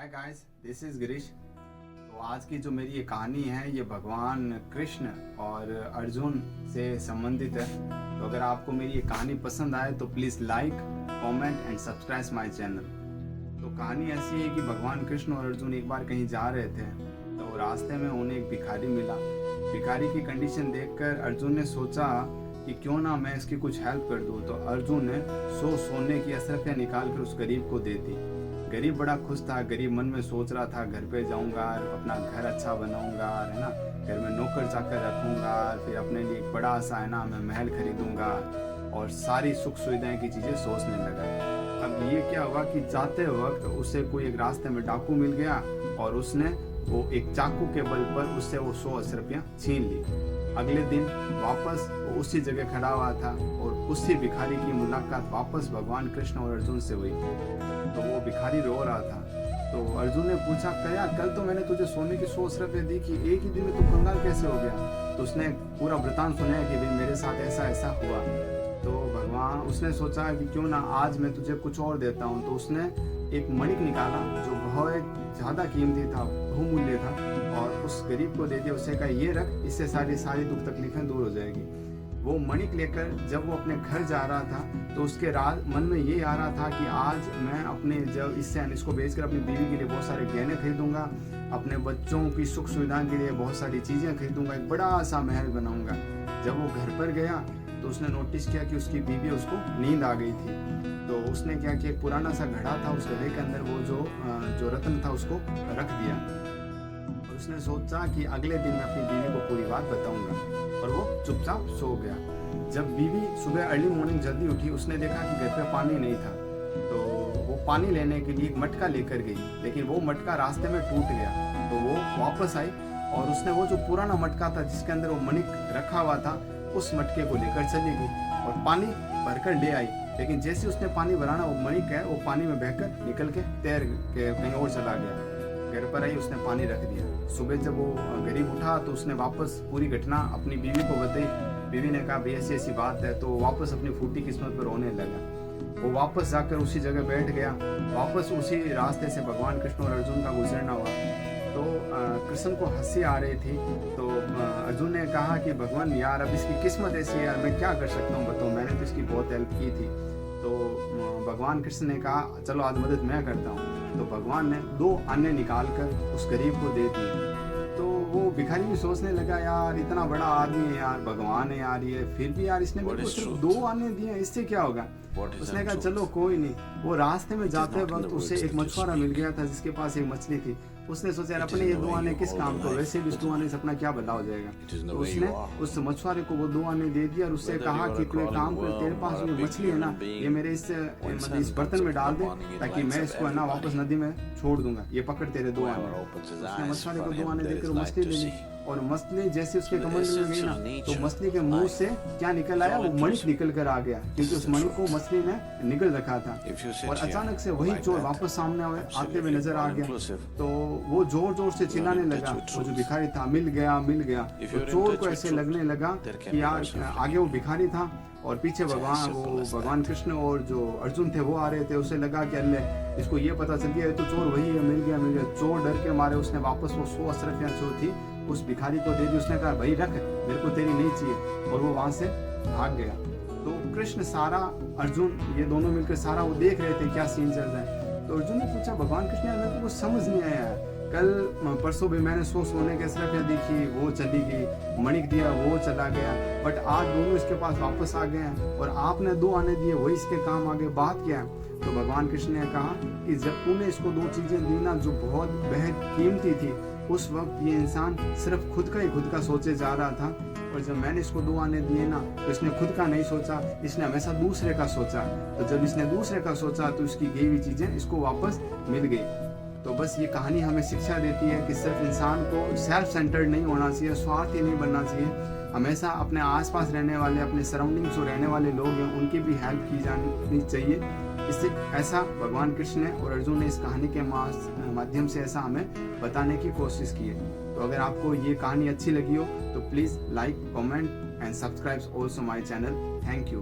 Guys, this is Girish. तो आज की जो मेरी ये कहानी है ये भगवान कृष्ण और अर्जुन से संबंधित है। तो अगर आपको मेरी ये कहानी पसंद आए तो please like, comment and subscribe my channel. तो कहानी ऐसी है कि भगवान कृष्ण और अर्जुन एक बार कहीं जा रहे थे तो रास्ते में उन्हें एक भिखारी मिला। भिखारी की कंडीशन देखकर अर्जुन ने सोचा कि क्यों ना मैं इसकी कुछ हेल्प कर दूँ। तो अर्जुन ने 100 सोने की अशरफियाँ निकाल कर उस गरीब को दे दी। गरीब बड़ा खुश था। गरीब मन में सोच रहा था घर पे जाऊंगा, अपना घर अच्छा बनाऊंगा, है ना, घर में नौकर चाकर रखूंगा, फिर अपने लिए एक बड़ा सा, है ना, मैं महल खरीदूंगा और सारी सुख सुविधाएं की चीज़ें सोचने लगा। अब ये क्या हुआ कि जाते वक्त उसे कोई एक रास्ते में डाकू मिल गया और उसने वो एक चाकू के बल पर उससे वो 100 अशरफियाँ छीन ली। अगले दिन वापस वो उसी जगह खड़ा हुआ था और उसी भिखारी की मुलाकात वापस भगवान कृष्ण और अर्जुन से हुई। तो वो भिखारी रो रहा था। तो अर्जुन ने पूछा, क्या कल तो मैंने तुझे सोने की 100 अशरफियाँ दी कि एक ही दिन में तू कंगाल कैसे हो गया? तो उसने पूरा वृतांत सुनाया कि भाई मेरे साथ ऐसा ऐसा हुआ। तो भगवान उसने सोचा कि क्यों ना आज मैं तुझे कुछ और देता हूँ। तो उसने एक मणिक निकाला जो बहुत ज़्यादा कीमती था, बहुमूल्य था, और उस गरीब को दे दिया। उसे कहा ये रख, इससे सारी दुख तकलीफें दूर हो जाएगी। वो मणिक लेकर जब वो अपने घर जा रहा था तो उसके मन में ये आ रहा था कि आज मैं अपने जब इसको बेचकर अपनी बीवी के लिए बहुत सारे गहने खरीदूंगा, अपने बच्चों की सुख सुविधा के लिए बहुत सारी चीज़ें खरीदूंगा, एक बड़ा सा महल बनाऊंगा। जब वो घर पर गया तो उसने नोटिस किया कि उसकी बीवी, उसको नींद आ गई थी। तो उसने क्या किया, एक पुराना सा घड़ा था, उस घड़े के अंदर वो जो रत्न था उसको रख दिया। और उसने सोचा कि अगले दिन मैं अपनी बीवी को पूरी बात बताऊंगा, और वो चुपचाप सो गया। जब बीवी सुबह अर्ली मॉर्निंग जल्दी उठी, उसने देखा कि घर पे पानी नहीं था। तो वो पानी लेने के लिए एक मटका लेकर गई, लेकिन वो मटका रास्ते में टूट गया। तो वो वापस आई और उसने वो जो पुराना मटका था जिसके अंदर वो मणिक रखा हुआ था, उस मटके को लेकर चली गई और पानी भरकर ले आई। लेकिन जैसे उसने पानी भराना, वो मणिक है वो पानी में बहकर निकल के तैर के कहीं और चला गया। घर पर आई, उसने पानी रख दिया। सुबह जब वो गरीब उठा तो उसने वापस पूरी घटना अपनी बीवी को बताई। बीवी ने कहा भाई ऐसी ऐसी बात है। तो वापस अपनी फूटी किस्मत पर रोने लगा। वो वापस जाकर उसी जगह बैठ गया। वापस उसी रास्ते से भगवान कृष्ण और अर्जुन का गुजरना हुआ। तो कृष्ण को हंसी आ रही थी। तो अर्जुन ने कहा कि भगवान यार, अब इसकी किस्मत ऐसी है यार, मैं क्या कर सकता हूँ बताओ, मैंने तो इसकी बहुत हेल्प की थी। तो भगवान कृष्ण ने कहा चलो आज मदद मैं करता हूँ। तो भगवान ने 2 आने निकाल कर उस गरीब को दे दिए। तो वो भिखारी भी सोचने लगा, यार इतना बड़ा आदमी है यार, भगवान है यार, ये फिर भी यार इसने मेरे को सिर्फ 2 आने दिए, इससे क्या होगा? उसने कहा चलो कोई नहीं। वो रास्ते में जाते वक्त उसे एक मछुआरा मिल गया था जिसके पास एक मछली थी। उसने सोचा यार अपने ये 2 आने किस काम को, वैसे भी इस 2 आने से अपना क्या बदलाव हो जाएगा। तो उसने उस मछुआरे को वो 2 आने दे दिया और उससे कहा कि तू एक काम कर, तेरे पास जो मछली है ना, ये मेरे इस बर्तन में डाल दे ताकि मैं इसको, है ना, वापस नदी में छोड़ दूंगा, ये पकड़ तेरे 2 आने। उसने मछुआरे को 2 आने देकर मछली ले ली और मछली जैसे उसके कमंडल में गई ना, तो मछली के मुंह से क्या निकल आया, वो मणिक निकल कर आ गया, क्योंकि उस मणिक को मछली ने निगल रखा था। और अचानक से वही चोर वापस सामने आते हुए नजर आ गया। तो वो जोर जोर से चिल्लाने लगा। वो जो भिखारी था, मिल गया मिल गया। तो चोर को ऐसे लगने लगा कि यार आगे वो भिखारी था और पीछे भगवान कृष्ण और जो अर्जुन थे वो आ रहे थे। उसे लगा कि अल्लाह, इसको ये पता चल गया तो चोर वही है, मिल गया मिल गया। चोर डर के मारे उसने वापस वो 100 अशरफियाँ जो थी उस भिखारी को दे दी। उसने कहा भाई रख, मेरे को तेरी नहीं चाहिए, और वो वहां से भाग गया। तो कृष्ण, सारा, अर्जुन, ये दोनों मिलकर सारा वो देख रहे थे क्या सीन चल रहा है। तो अर्जुन ने पूछा भगवान कृष्ण, मेरे को कुछ समझ नहीं आया, कल परसों भी मैंने 100 सोने के अशरफियाँ देखी, वो चली गई, मणिक दिया वो चला गया, बट आज दोनों इसके पास वापस आ गए हैं और आपने 2 आने दिए, वही इसके काम आगे, बात क्या है? तो भगवान कृष्ण ने कहा कि जब तूने इसको 2 चीजें दी ना जो बहुत बेहद कीमती थी, उस वक्त ये इंसान सिर्फ खुद का सोचे जा रहा था, और जब मैंने इसको 2 आने दिए ना तो इसने खुद का नहीं सोचा, इसने हमेशा दूसरे का सोचा। तो जब इसने दूसरे का सोचा तो इसकी गई हुई चीजें इसको वापस मिल गई। तो बस ये कहानी हमें शिक्षा देती है कि सिर्फ इंसान को सेल्फ सेंटर्ड नहीं होना चाहिए, स्वार्थी नहीं बनना चाहिए। हमेशा अपने आसपास रहने वाले, अपने सराउंडिंग्स जो रहने वाले लोग हैं, उनकी भी हेल्प की जानी चाहिए। इससे ऐसा भगवान कृष्ण और अर्जुन ने इस कहानी के माध्यम से ऐसा हमें बताने की कोशिश की है। तो अगर आपको ये कहानी अच्छी लगी हो तो please like, comment and subscribe also my channel. Thank you.